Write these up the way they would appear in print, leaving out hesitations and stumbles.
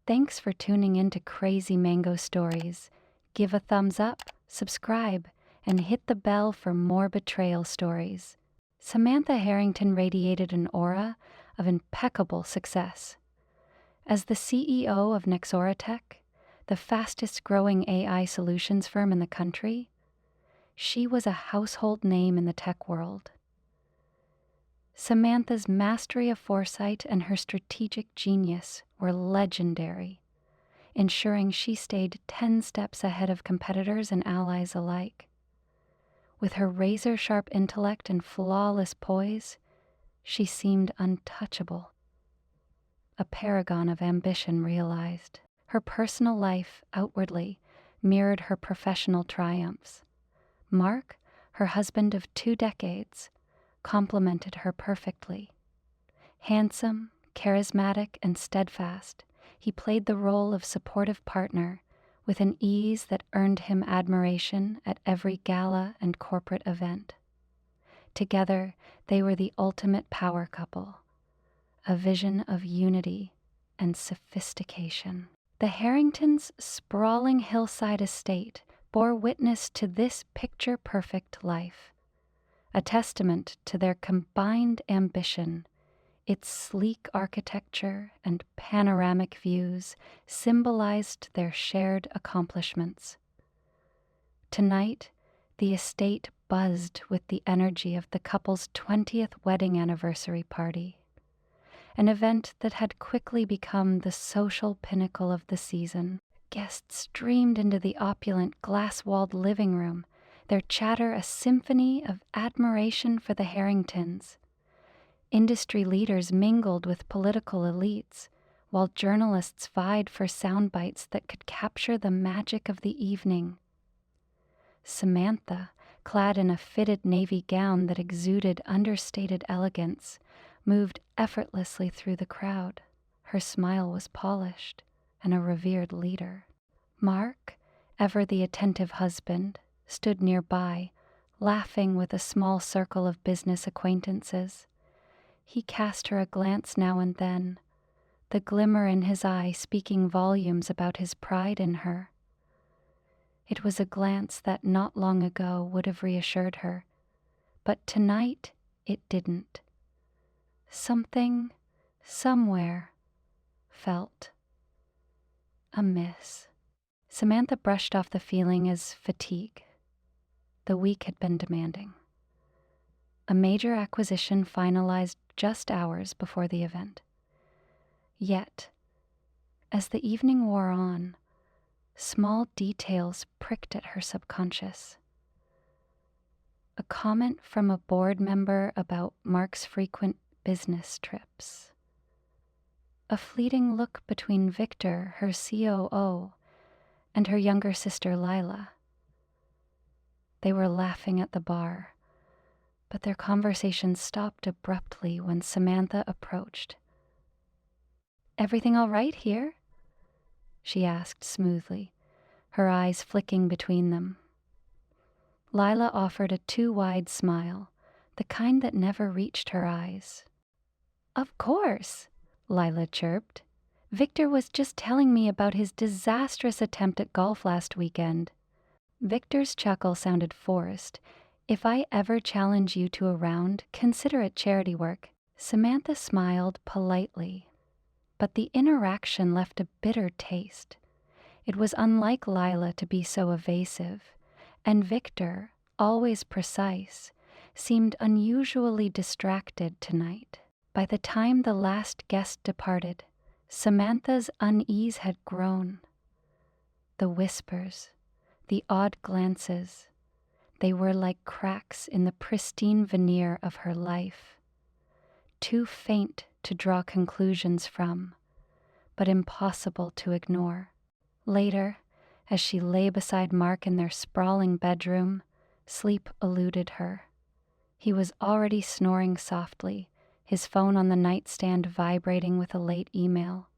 Thanks for tuning in to Crazy Mango Stories. Give a thumbs up, subscribe, and hit the bell for more betrayal stories. Samantha Harrington radiated an aura of impeccable success. As the CEO of Nexoratech, the fastest growing AI solutions firm in the country, she was a household name in the tech world. Samantha's mastery of foresight and her strategic genius were legendary, ensuring she stayed 10 steps ahead of competitors and allies alike. With her razor-sharp intellect and flawless poise, she seemed untouchable. A paragon of ambition realized. Her personal life, outwardly, mirrored her professional triumphs. Mark, her husband of 2 decades, complemented her perfectly. Handsome, charismatic, and steadfast, he played the role of supportive partner with an ease that earned him admiration at every gala and corporate event. Together, they were the ultimate power couple, a vision of unity and sophistication. The Harringtons' sprawling hillside estate bore witness to this picture-perfect life, a testament to their combined ambition. Its sleek architecture and panoramic views symbolized their shared accomplishments. Tonight, the estate buzzed with the energy of the couple's 20th wedding anniversary party, an event that had quickly become the social pinnacle of the season. Guests streamed into the opulent, glass-walled living room, their chatter a symphony of admiration for the Harringtons. Industry leaders mingled with political elites, while journalists vied for sound bites that could capture the magic of the evening. Samantha, clad in a fitted navy gown that exuded understated elegance, moved effortlessly through the crowd. Her smile was polished and a revered leader. Mark, ever the attentive husband, stood nearby, laughing with a small circle of business acquaintances. He cast her a glance now and then, the glimmer in his eye speaking volumes about his pride in her. It was a glance that not long ago would have reassured her, but tonight it didn't. Something, somewhere, felt amiss. Samantha brushed off the feeling as fatigue. The week had been demanding. A major acquisition finalized just hours before the event. Yet, as the evening wore on, small details pricked at her subconscious. A comment from a board member about Mark's frequent business trips. A fleeting look between Victor, her COO, and her younger sister Lila. They were laughing at the bar, but their conversation stopped abruptly when Samantha approached. "Everything all right here?" she asked smoothly, her eyes flicking between them. Lila offered a too-wide smile, the kind that never reached her eyes. "Of course," Lila chirped. "Victor was just telling me about his disastrous attempt at golf last weekend." Victor's chuckle sounded forced. "If I ever challenge you to a round, consider it charity work." Samantha smiled politely, but the interaction left a bitter taste. It was unlike Lila to be so evasive, and Victor, always precise, seemed unusually distracted tonight. By the time the last guest departed, Samantha's unease had grown. The whispers, the odd glances, they were like cracks in the pristine veneer of her life, too faint to draw conclusions from, but impossible to ignore. Later, as she lay beside Mark in their sprawling bedroom, sleep eluded her. He was already snoring softly, his phone on the nightstand vibrating with a late email.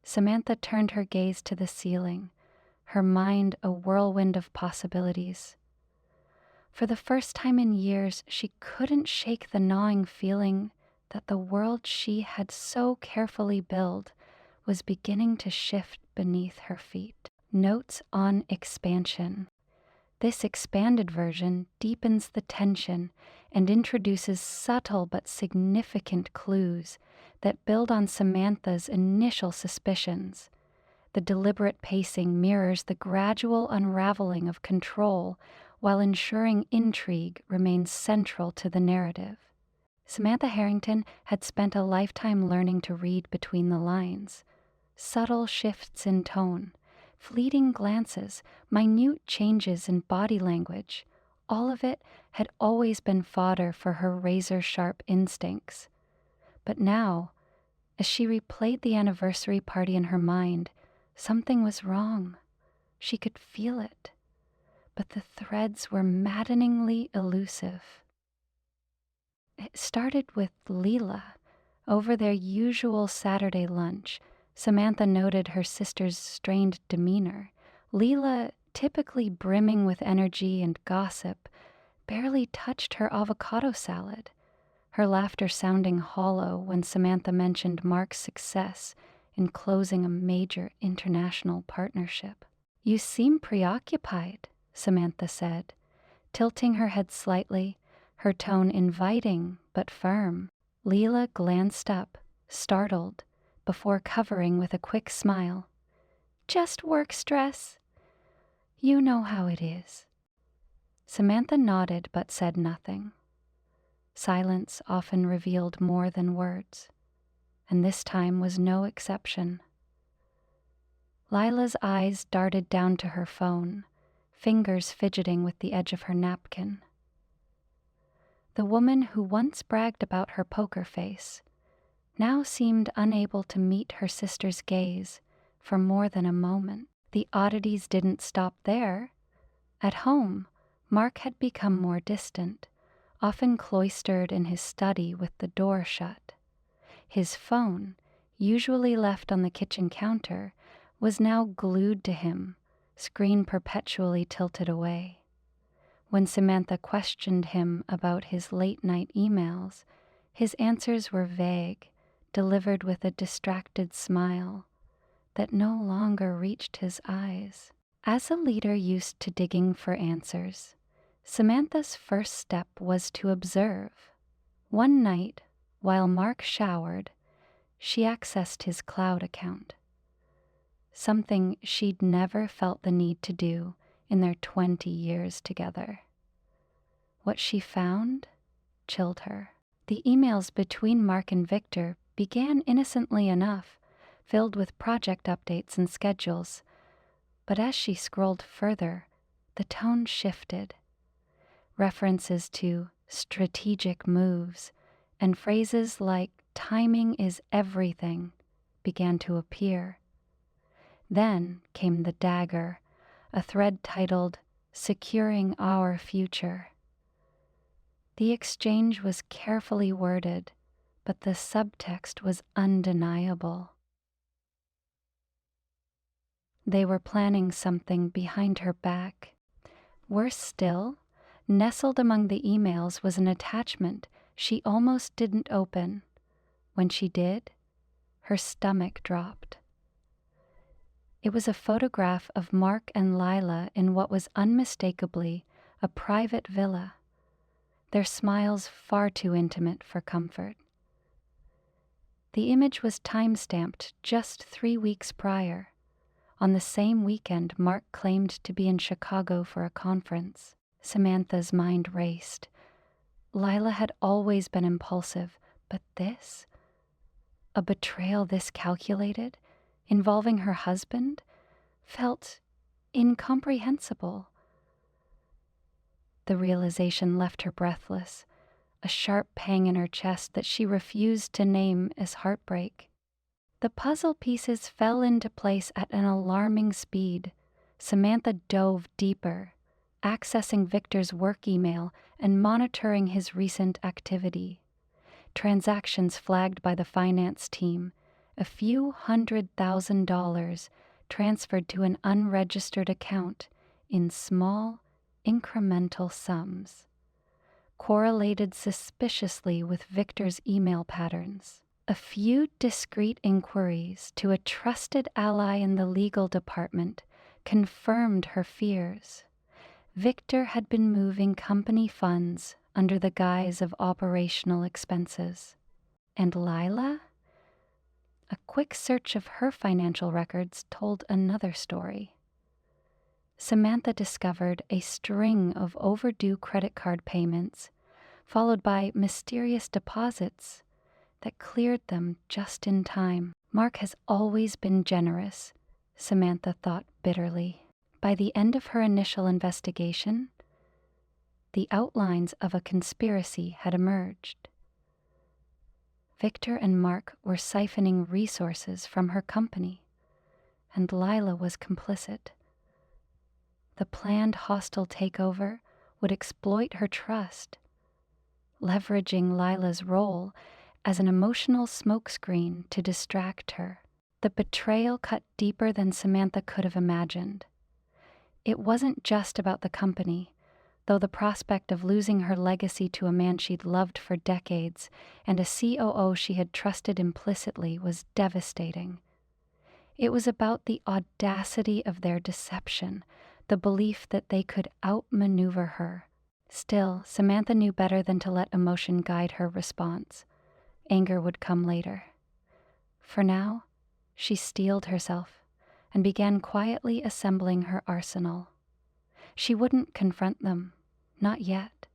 Samantha turned her gaze to the ceiling, her mind a whirlwind of possibilities. For the first time in years, she couldn't shake the gnawing feeling that the world she had so carefully built was beginning to shift beneath her feet. Notes on expansion. This expanded version deepens the tension and introduces subtle but significant clues that build on Samantha's initial suspicions. The deliberate pacing mirrors the gradual unraveling of control while ensuring intrigue remains central to the narrative. Samantha Harrington had spent a lifetime learning to read between the lines. Subtle shifts in tone, fleeting glances, minute changes in body language, all of it had always been fodder for her razor-sharp instincts. But now, as she replayed the anniversary party in her mind, something was wrong. She could feel it, but the threads were maddeningly elusive. It started with Leela. Over their usual Saturday lunch, Samantha noted her sister's strained demeanor. Leela, typically brimming with energy and gossip, barely touched her avocado salad, her laughter sounding hollow when Samantha mentioned Mark's success in closing a major international partnership. "You seem preoccupied," Samantha said, tilting her head slightly, her tone inviting but firm. Leela glanced up, startled, before covering with a quick smile. "Just work stress. You know how it is." Samantha nodded but said nothing. Silence often revealed more than words, and this time was no exception. Lila's eyes darted down to her phone, fingers fidgeting with the edge of her napkin. The woman who once bragged about her poker face now seemed unable to meet her sister's gaze for more than a moment. The oddities didn't stop there. At home, Mark had become more distant, often cloistered in his study with the door shut. His phone, usually left on the kitchen counter, was now glued to him, screen perpetually tilted away. When Samantha questioned him about his late-night emails, his answers were vague, delivered with a distracted smile that no longer reached his eyes. As a leader used to digging for answers, Samantha's first step was to observe. One night, while Mark showered, she accessed his cloud account, something she'd never felt the need to do in their 20 years together. What she found chilled her. The emails between Mark and Victor began innocently enough, filled with project updates and schedules, but as she scrolled further, the tone shifted. References to strategic moves and phrases like "timing is everything" began to appear. Then came the dagger, a thread titled "Securing Our Future." The exchange was carefully worded, but the subtext was undeniable. They were planning something behind her back. Worse still, nestled among the emails was an attachment she almost didn't open. When she did, her stomach dropped. It was a photograph of Mark and Lila in what was unmistakably a private villa, their smiles far too intimate for comfort. The image was time-stamped just 3 weeks prior. On the same weekend, Mark claimed to be in Chicago for a conference. Samantha's mind raced. Lila had always been impulsive, but this? A betrayal this calculated, involving her husband, felt incomprehensible. The realization left her breathless, a sharp pang in her chest that she refused to name as heartbreak. The puzzle pieces fell into place at an alarming speed. Samantha dove deeper, accessing Victor's work email and monitoring his recent activity. Transactions flagged by the finance team, a few $100,000 transferred to an unregistered account in small, incremental sums, correlated suspiciously with Victor's email patterns. A few discreet inquiries to a trusted ally in the legal department confirmed her fears. Victor had been moving company funds under the guise of operational expenses. And Lila? A quick search of her financial records told another story. Samantha discovered a string of overdue credit card payments, followed by mysterious deposits that cleared them just in time. Mark has always been generous, Samantha thought bitterly. By the end of her initial investigation, the outlines of a conspiracy had emerged. Victor and Mark were siphoning resources from her company, and Lila was complicit. The planned hostile takeover would exploit her trust, leveraging Lila's role as an emotional smokescreen to distract her. The betrayal cut deeper than Samantha could have imagined. It wasn't just about the company, though the prospect of losing her legacy to a man she'd loved for decades and a COO she had trusted implicitly was devastating. It was about the audacity of their deception, the belief that they could outmaneuver her. Still, Samantha knew better than to let emotion guide her response. Anger would come later. For now, she steeled herself and began quietly assembling her arsenal. She wouldn't confront them, not yet.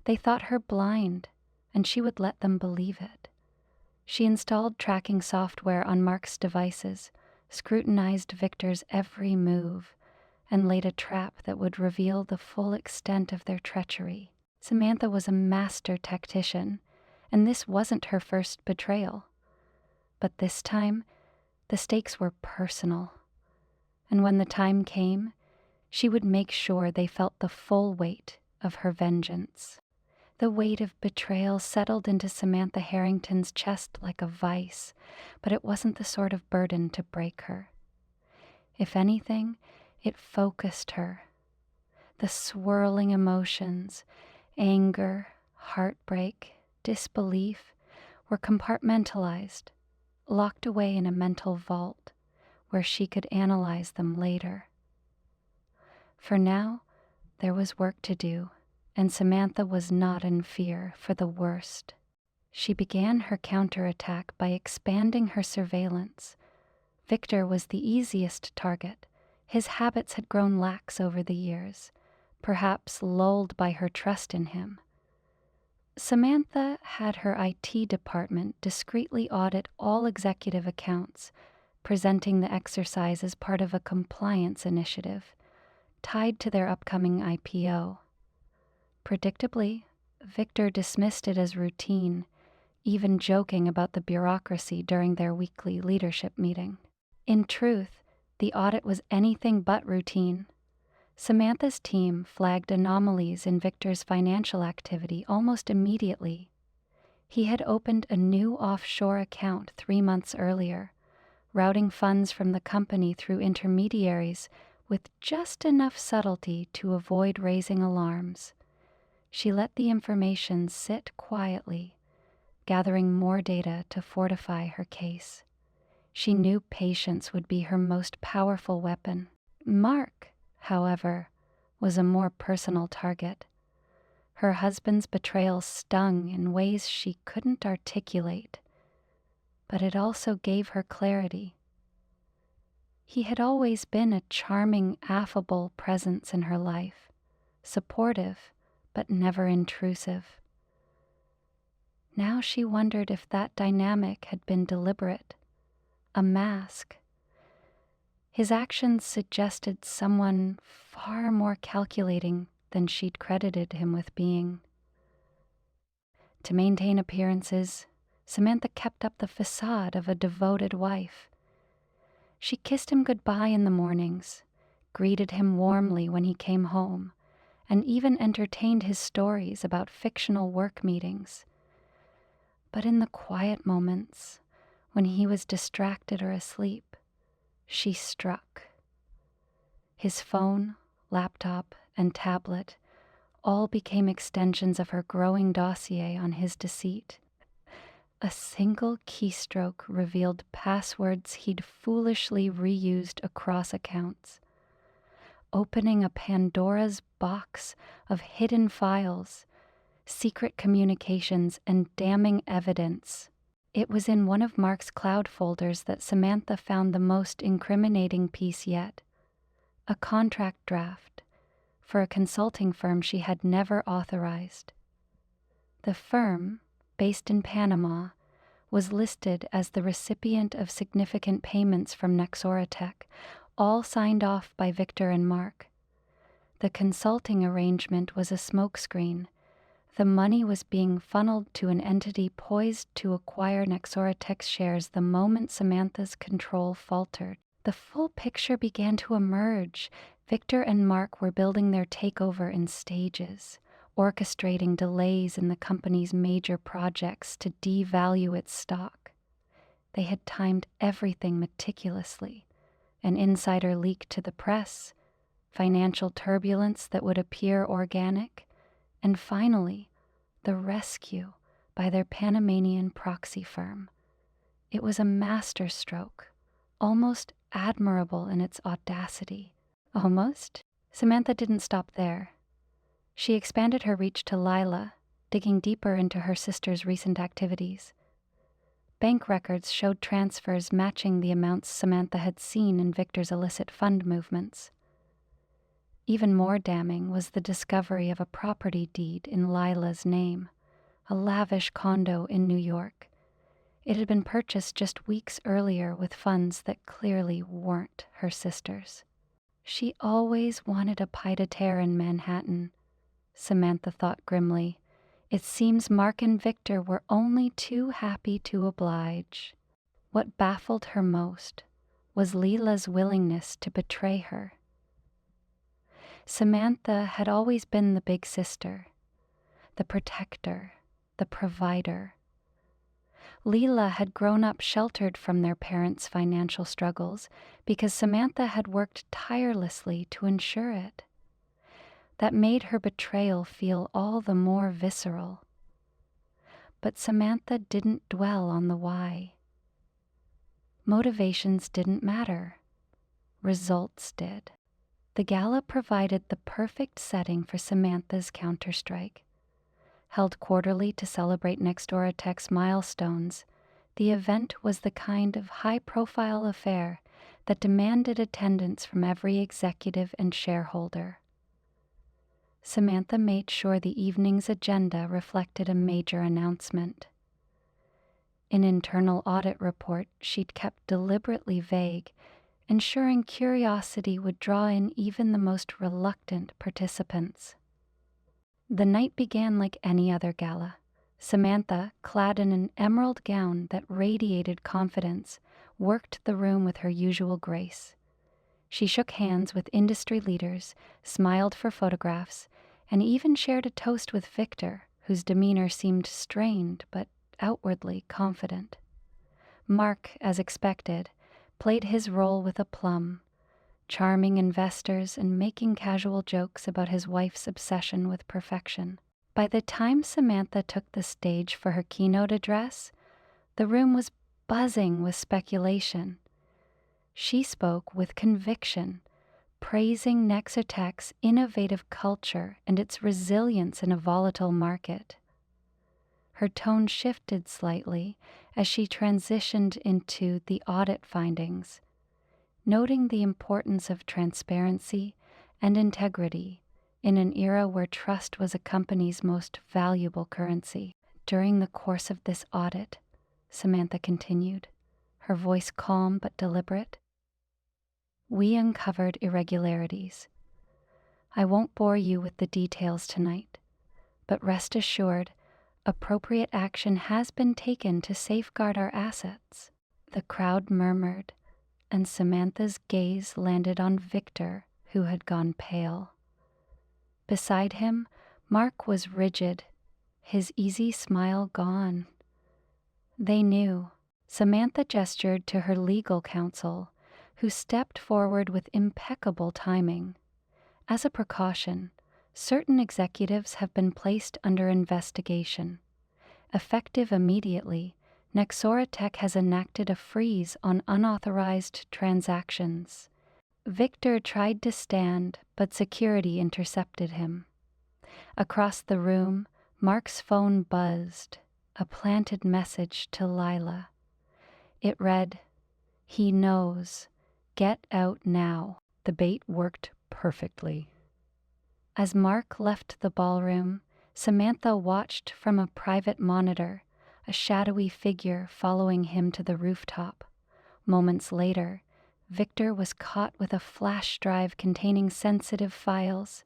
They thought her blind, and she would let them believe it. She installed tracking software on Mark's devices, scrutinized Victor's every move, and laid a trap that would reveal the full extent of their treachery. Samantha was a master tactician, and this wasn't her first betrayal. But this time, the stakes were personal. And when the time came, she would make sure they felt the full weight of her vengeance. The weight of betrayal settled into Samantha Harrington's chest like a vice, but it wasn't the sort of burden to break her. If anything, it focused her. The swirling emotions, anger, heartbreak, disbelief, were compartmentalized, locked away in a mental vault where she could analyze them later. For now, there was work to do, and Samantha was not in fear for the worst. She began her counterattack by expanding her surveillance. Victor was the easiest target. His habits had grown lax over the years, perhaps lulled by her trust in him. Samantha had her IT department discreetly audit all executive accounts, presenting the exercise as part of a compliance initiative tied to their upcoming IPO. Predictably, Victor dismissed it as routine, even joking about the bureaucracy during their weekly leadership meeting. In truth, the audit was anything but routine. Samantha's team flagged anomalies in Victor's financial activity almost immediately. He had opened a new offshore account 3 months earlier, routing funds from the company through intermediaries with just enough subtlety to avoid raising alarms. She let the information sit quietly, gathering more data to fortify her case. She knew patience would be her most powerful weapon. Mark, however, was a more personal target. Her husband's betrayal stung in ways she couldn't articulate, but it also gave her clarity. He had always been a charming, affable presence in her life, supportive, but never intrusive. Now she wondered if that dynamic had been deliberate, a mask. His actions suggested someone far more calculating than she'd credited him with being. To maintain appearances, Samantha kept up the facade of a devoted wife. She kissed him goodbye in the mornings, greeted him warmly when he came home, and even entertained his stories about fictional work meetings. But in the quiet moments, when he was distracted or asleep, she struck. His phone, laptop, and tablet all became extensions of her growing dossier on his deceit. A single keystroke revealed passwords he'd foolishly reused across accounts, opening a Pandora's box of hidden files, secret communications, and damning evidence. It was in one of Mark's cloud folders that Samantha found the most incriminating piece yet: a contract draft for a consulting firm she had never authorized. The firm, based in Panama, was listed as the recipient of significant payments from Nexoratech, all signed off by Victor and Mark. The consulting arrangement was a smokescreen. The money was being funneled to an entity poised to acquire Nexoratech's shares the moment Samantha's control faltered. The full picture began to emerge. Victor and Mark were building their takeover in stages, orchestrating delays in the company's major projects to devalue its stock. They had timed everything meticulously: an insider leak to the press, financial turbulence that would appear organic, and finally, the rescue by their Panamanian proxy firm. It was a masterstroke, almost admirable in its audacity. Almost? Samantha didn't stop there. She expanded her reach to Lila, digging deeper into her sister's recent activities. Bank records showed transfers matching the amounts Samantha had seen in Victor's illicit fund movements. Even more damning was the discovery of a property deed in Lila's name, a lavish condo in New York. It had been purchased just weeks earlier with funds that clearly weren't her sister's. She always wanted a pied-à-terre in Manhattan, Samantha thought grimly. It seems Mark and Victor were only too happy to oblige. What baffled her most was Lila's willingness to betray her. Samantha had always been the big sister, the protector, the provider. Lila had grown up sheltered from their parents' financial struggles because Samantha had worked tirelessly to ensure it. That made her betrayal feel all the more visceral. But Samantha didn't dwell on the why. Motivations didn't matter. Results did. The gala provided the perfect setting for Samantha's counterstrike. Held quarterly to celebrate Nexoratech's milestones, the event was the kind of high-profile affair that demanded attendance from every executive and shareholder. Samantha made sure the evening's agenda reflected a major announcement. An internal audit report she'd kept deliberately vague, ensuring curiosity would draw in even the most reluctant participants. The night began like any other gala. Samantha, clad in an emerald gown that radiated confidence, worked the room with her usual grace. She shook hands with industry leaders, smiled for photographs, and even shared a toast with Victor, whose demeanor seemed strained but outwardly confident. Mark, as expected, played his role with aplomb, charming investors and making casual jokes about his wife's obsession with perfection. By the time Samantha took the stage for her keynote address, the room was buzzing with speculation. She spoke with conviction, praising Nexotech's innovative culture and its resilience in a volatile market. Her tone shifted slightly as she transitioned into the audit findings, noting the importance of transparency and integrity in an era where trust was a company's most valuable currency. During the course of this audit, Samantha continued, her voice calm but deliberate, we uncovered irregularities. I won't bore you with the details tonight, but rest assured, appropriate action has been taken to safeguard our assets. The crowd murmured, and Samantha's gaze landed on Victor, who had gone pale. Beside him, Mark was rigid, his easy smile gone. They knew. Samantha gestured to her legal counsel, who stepped forward with impeccable timing. As a precaution, certain executives have been placed under investigation. Effective immediately, Nexora Tech has enacted a freeze on unauthorized transactions. Victor tried to stand, but security intercepted him. Across the room, Mark's phone buzzed, a planted message to Lila. It read, "He knows. Get out now." The bait worked perfectly. As Mark left the ballroom, Samantha watched from a private monitor, a shadowy figure following him to the rooftop. Moments later, Victor was caught with a flash drive containing sensitive files,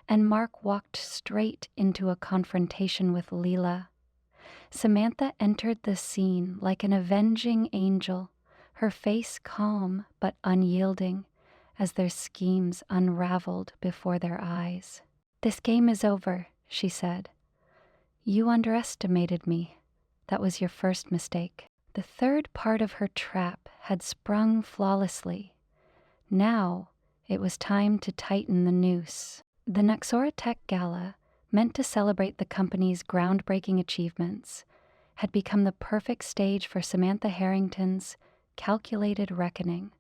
and Mark walked straight into a confrontation with Leela. Samantha entered the scene like an avenging angel, her face calm but unyielding as their schemes unraveled before their eyes. "This game is over," she said. "You underestimated me. That was your first mistake." The third part of her trap had sprung flawlessly. Now it was time to tighten the noose. The Nexora Tech Gala, meant to celebrate the company's groundbreaking achievements, had become the perfect stage for Samantha Harrington's calculated reckoning.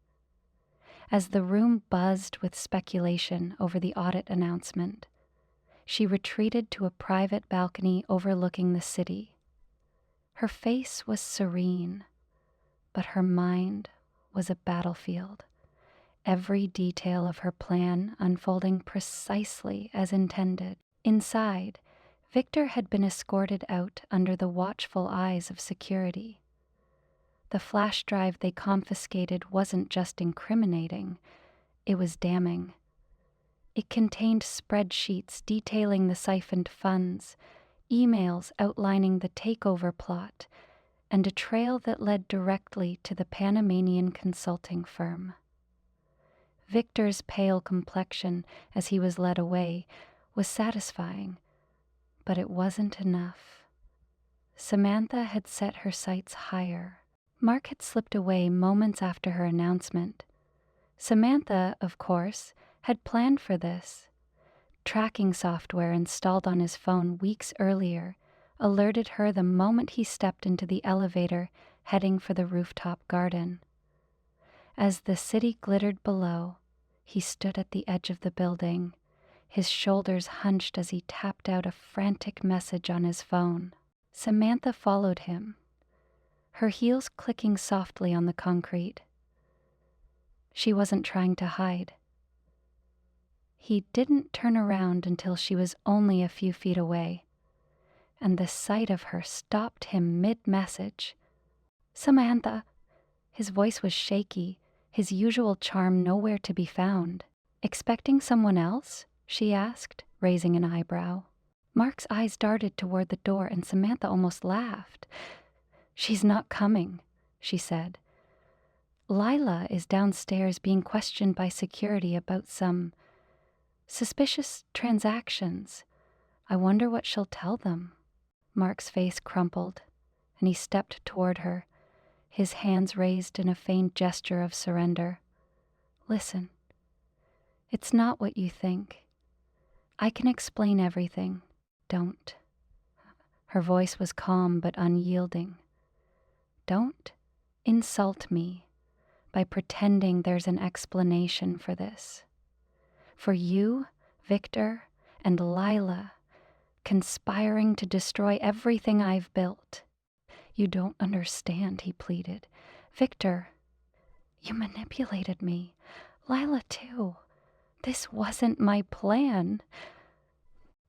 As the room buzzed with speculation over the audit announcement, she retreated to a private balcony overlooking the city. Her face was serene, but her mind was a battlefield, every detail of her plan unfolding precisely as intended. Inside, Victor had been escorted out under the watchful eyes of security. The flash drive they confiscated wasn't just incriminating, it was damning. It contained spreadsheets detailing the siphoned funds, emails outlining the takeover plot, and a trail that led directly to the Panamanian consulting firm. Victor's pale complexion as he was led away was satisfying, but it wasn't enough. Samantha had set her sights higher. Mark had slipped away moments after her announcement. Samantha, of course, had planned for this. Tracking software installed on his phone weeks earlier alerted her the moment he stepped into the elevator heading for the rooftop garden. As the city glittered below, he stood at the edge of the building, his shoulders hunched as he tapped out a frantic message on his phone. Samantha followed him, her heels clicking softly on the concrete. She wasn't trying to hide. He didn't turn around until she was only a few feet away, and the sight of her stopped him mid-message. "Samantha!" His voice was shaky, his usual charm nowhere to be found. "Expecting someone else?" she asked, raising an eyebrow. Mark's eyes darted toward the door, and Samantha almost laughed. "She's not coming," she said. "Lila is downstairs being questioned by security about some suspicious transactions. I wonder what she'll tell them." Mark's face crumpled, and he stepped toward her, his hands raised in a faint gesture of surrender. "Listen, it's not what you think. I can explain everything. Don't." Her voice was calm but unyielding. "Don't insult me by pretending there's an explanation for this. For you, Victor, and Lila, conspiring to destroy everything I've built. You don't understand," he pleaded. "Victor, you manipulated me. Lila, too. This wasn't my plan."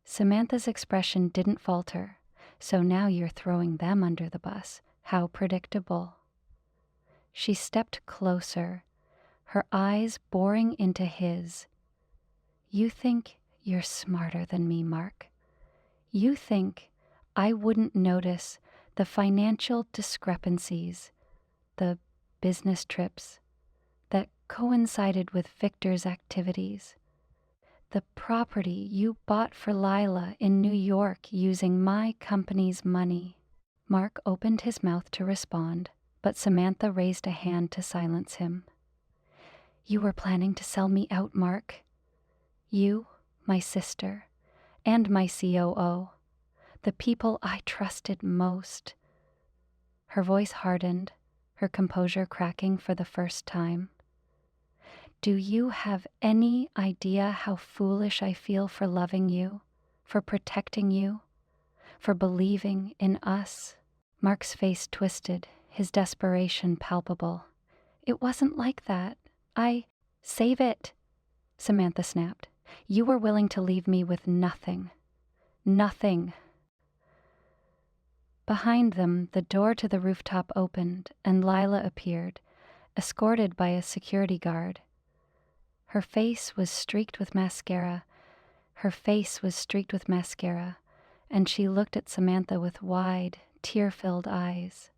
Samantha's expression didn't falter. "So now you're throwing them under the bus. How predictable." She stepped closer, her eyes boring into his. "You think you're smarter than me, Mark. You think I wouldn't notice the financial discrepancies, the business trips that coincided with Victor's activities, the property you bought for Lila in New York using my company's money." Mark opened his mouth to respond, but Samantha raised a hand to silence him. "You were planning to sell me out, Mark. You, my sister, and my COO, the people I trusted most." Her voice hardened, her composure cracking for the first time. Do you have any idea how foolish I feel for loving you, for protecting you, for believing in us? Mark's face twisted, his desperation palpable. It wasn't like that. Save it, Samantha snapped. You were willing to leave me with nothing. Nothing. Behind them, the door to the rooftop opened, and Lila appeared, escorted by a security guard. Her face was streaked with mascara, and she looked at Samantha with wide, tear-filled eyes.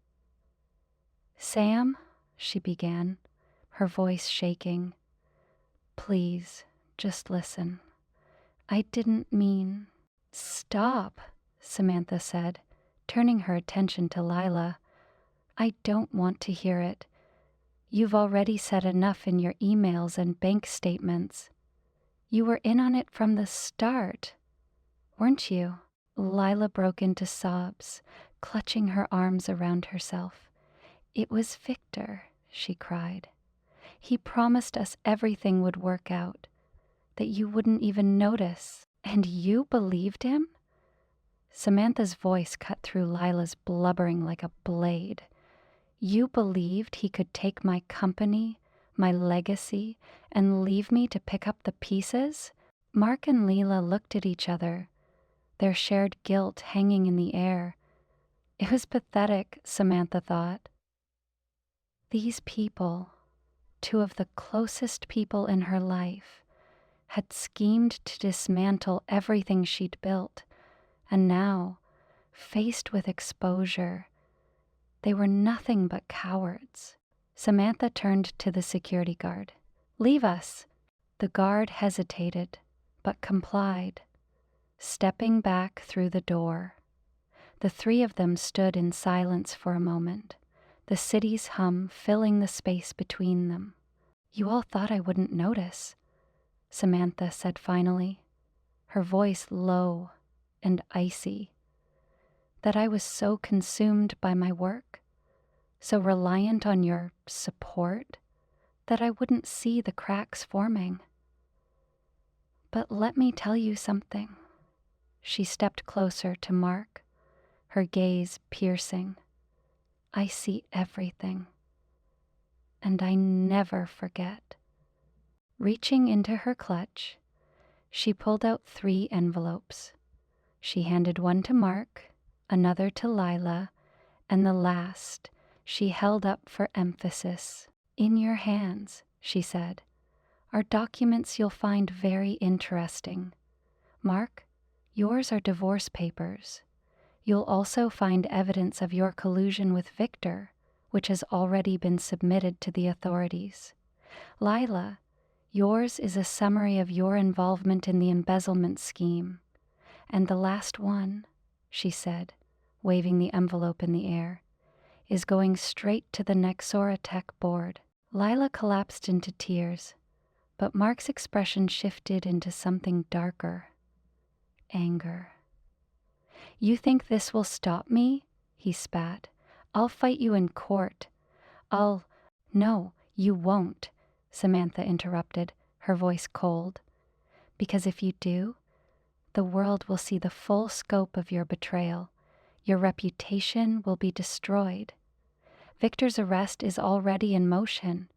Sam, she began, her voice shaking. Please, just listen. I didn't mean... Stop, Samantha said, turning her attention to Lila. I don't want to hear it. You've already said enough in your emails and bank statements. You were in on it from the start, weren't you? Lila broke into sobs, clutching her arms around herself. It was Victor, she cried. He promised us everything would work out, that you wouldn't even notice, and you believed him? Samantha's voice cut through Lila's blubbering like a blade. You believed he could take my company, my legacy, and leave me to pick up the pieces? Mark and Lila looked at each other, their shared guilt hanging in the air. It was pathetic, Samantha thought. These people, two of the closest people in her life, had schemed to dismantle everything she'd built, and now, faced with exposure, they were nothing but cowards. Samantha turned to the security guard. Leave us. The guard hesitated, but complied, stepping back through the door. The three of them stood in silence for a moment, the city's hum filling the space between them. You all thought I wouldn't notice, Samantha said finally, her voice low and icy. That I was so consumed by my work, so reliant on your support, that I wouldn't see the cracks forming. But let me tell you something. She stepped closer to Mark, her gaze piercing. I see everything, and I never forget. Reaching into her clutch, she pulled out 3 envelopes. She handed one to Mark, another to Lila, and the last she held up for emphasis. In your hands, she said, are documents you'll find very interesting. Mark, yours are divorce papers. You'll also find evidence of your collusion with Victor, which has already been submitted to the authorities. Lila, yours is a summary of your involvement in the embezzlement scheme. And the last one, she said, waving the envelope in the air, is going straight to the Nexora Tech board. Lila collapsed into tears, but Mark's expression shifted into something darker. Anger. You think this will stop me? He spat. I'll fight you in court. No, you won't, Samantha interrupted, her voice cold. Because if you do, the world will see the full scope of your betrayal. Your reputation will be destroyed. Victor's arrest is already in motion,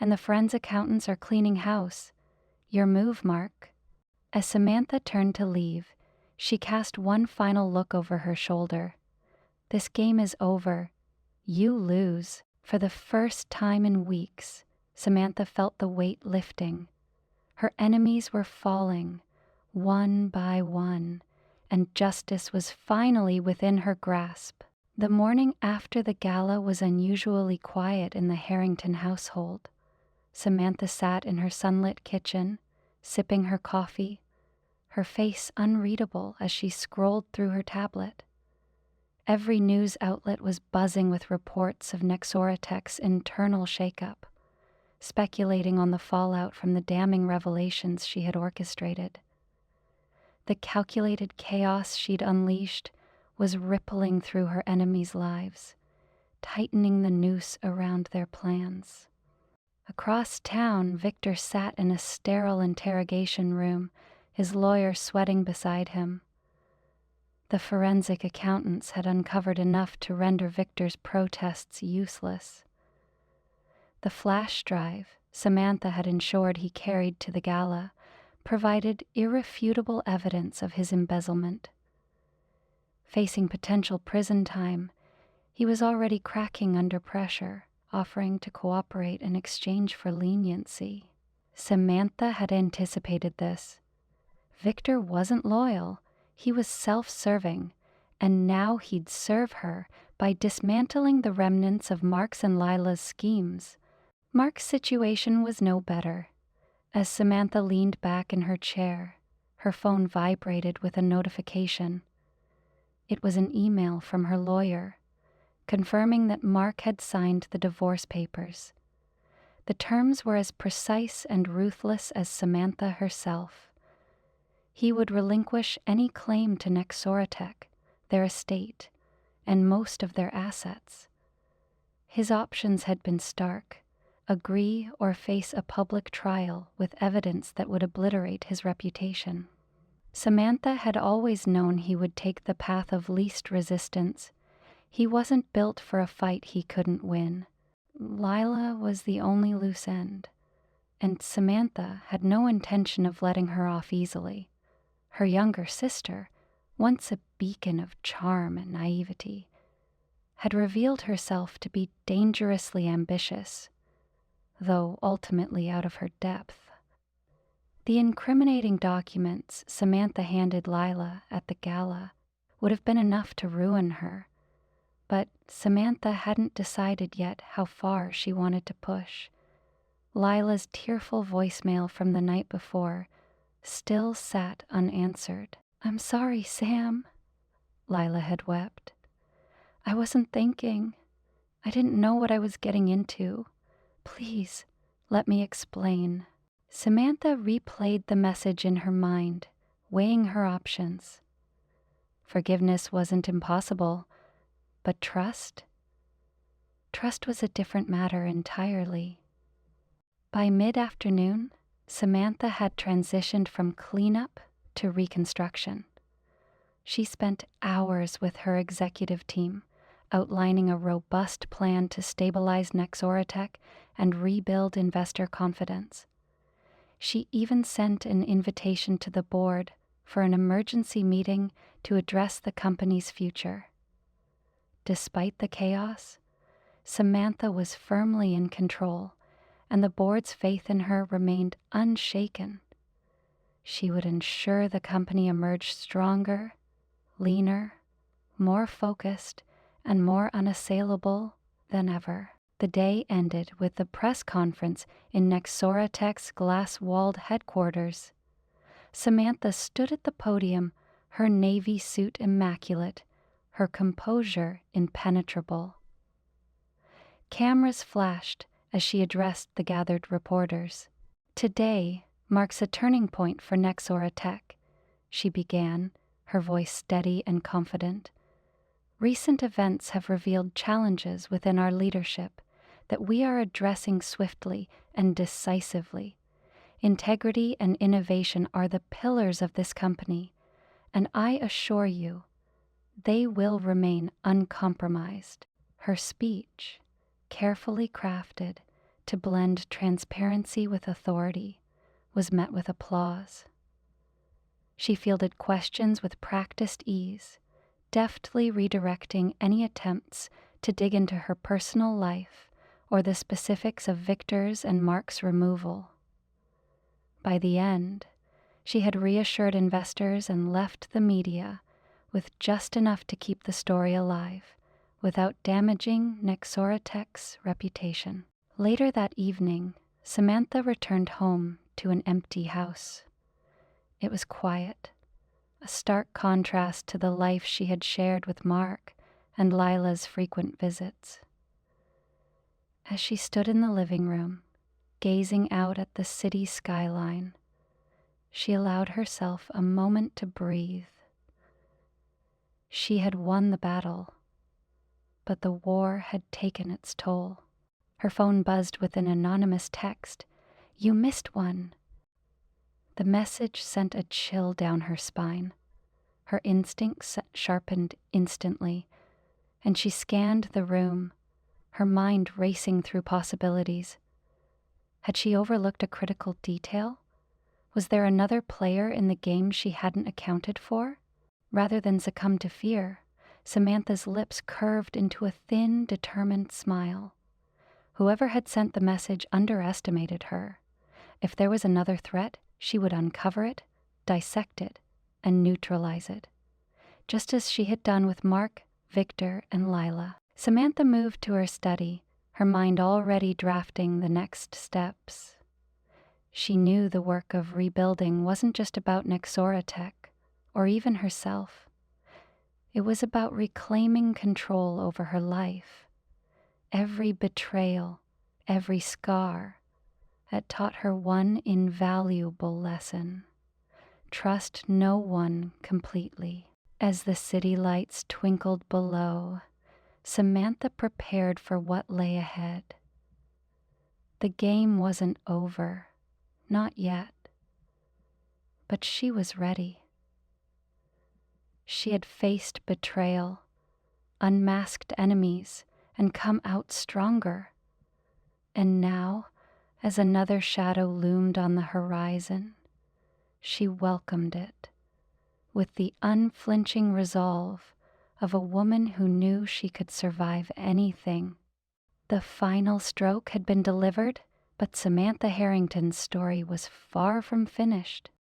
and the friends accountants are cleaning house. Your move, Mark. As Samantha turned to leave, she cast one final look over her shoulder. This game is over. You lose. For the first time in weeks, Samantha felt the weight lifting. Her enemies were falling, one by one, and justice was finally within her grasp. The morning after the gala was unusually quiet in the Harrington household. Samantha sat in her sunlit kitchen, sipping her coffee, her face unreadable as she scrolled through her tablet. Every news outlet was buzzing with reports of Nexora Tech's internal shakeup, speculating on the fallout from the damning revelations she had orchestrated. The calculated chaos she'd unleashed was rippling through her enemies' lives, tightening the noose around their plans. Across town, Victor sat in a sterile interrogation room, his lawyer sweating beside him. The forensic accountants had uncovered enough to render Victor's protests useless. The flash drive Samantha had ensured he carried to the gala provided irrefutable evidence of his embezzlement. Facing potential prison time, he was already cracking under pressure, offering to cooperate in exchange for leniency. Samantha had anticipated this. Victor wasn't loyal, he was self-serving, and now he'd serve her by dismantling the remnants of Mark's and Lila's schemes. Mark's situation was no better. As Samantha leaned back in her chair, her phone vibrated with a notification. It was an email from her lawyer, confirming that Mark had signed the divorce papers. The terms were as precise and ruthless as Samantha herself. He would relinquish any claim to Nexoratec, their estate, and most of their assets. His options had been stark: agree or face a public trial with evidence that would obliterate his reputation. Samantha had always known he would take the path of least resistance. He wasn't built for a fight he couldn't win. Lila was the only loose end, and Samantha had no intention of letting her off easily. Her younger sister, once a beacon of charm and naivety, had revealed herself to be dangerously ambitious, though ultimately out of her depth. The incriminating documents Samantha handed Lila at the gala would have been enough to ruin her, but Samantha hadn't decided yet how far she wanted to push. Lila's tearful voicemail from the night before still sat unanswered. "I'm sorry, Sam," Lila had wept. "I wasn't thinking. I didn't know what I was getting into. Please, let me explain." Samantha replayed the message in her mind, weighing her options. Forgiveness wasn't impossible, but trust? Trust was a different matter entirely. By mid-afternoon, Samantha had transitioned from cleanup to reconstruction. She spent hours with her executive team, outlining a robust plan to stabilize Nexoratec and rebuild investor confidence. She even sent an invitation to the board for an emergency meeting to address the company's future. Despite the chaos, Samantha was firmly in control, and the board's faith in her remained unshaken. She would ensure the company emerged stronger, leaner, more focused, and more unassailable than ever. The day ended with the press conference in Nexoratec's glass-walled headquarters. Samantha stood at the podium, her navy suit immaculate, her composure impenetrable. Cameras flashed as she addressed the gathered reporters. "Today marks a turning point for Nexoratec," she began, her voice steady and confident. "Recent events have revealed challenges within our leadership that we are addressing swiftly and decisively. Integrity and innovation are the pillars of this company, and I assure you, they will remain uncompromised." Her speech, carefully crafted to blend transparency with authority, was met with applause. She fielded questions with practiced ease, deftly redirecting any attempts to dig into her personal life or the specifics of Victor's and Mark's removal. By the end, she had reassured investors and left the media with just enough to keep the story alive, without damaging Nexoratec's reputation. Later that evening, Samantha returned home to an empty house. It was quiet, a stark contrast to the life she had shared with Mark and Lila's frequent visits. As she stood in the living room, gazing out at the city skyline, she allowed herself a moment to breathe. She had won the battle, but the war had taken its toll. Her phone buzzed with an anonymous text. "You missed one." The message sent a chill down her spine. Her instincts sharpened instantly, and she scanned the room, her mind racing through possibilities. Had she overlooked a critical detail? Was there another player in the game she hadn't accounted for? Rather than succumb to fear, Samantha's lips curved into a thin, determined smile. Whoever had sent the message underestimated her. If there was another threat, she would uncover it, dissect it, and neutralize it, just as she had done with Mark, Victor, and Lila. Samantha moved to her study, her mind already drafting the next steps. She knew the work of rebuilding wasn't just about Nexora Tech, or even herself. It was about reclaiming control over her life. Every betrayal, every scar, had taught her one invaluable lesson: trust no one completely. As the city lights twinkled below, Samantha prepared for what lay ahead. The game wasn't over, not yet, but she was ready. She had faced betrayal, unmasked enemies, and come out stronger. And now, as another shadow loomed on the horizon, she welcomed it with the unflinching resolve of a woman who knew she could survive anything. The final stroke had been delivered, but Samantha Harrington's story was far from finished.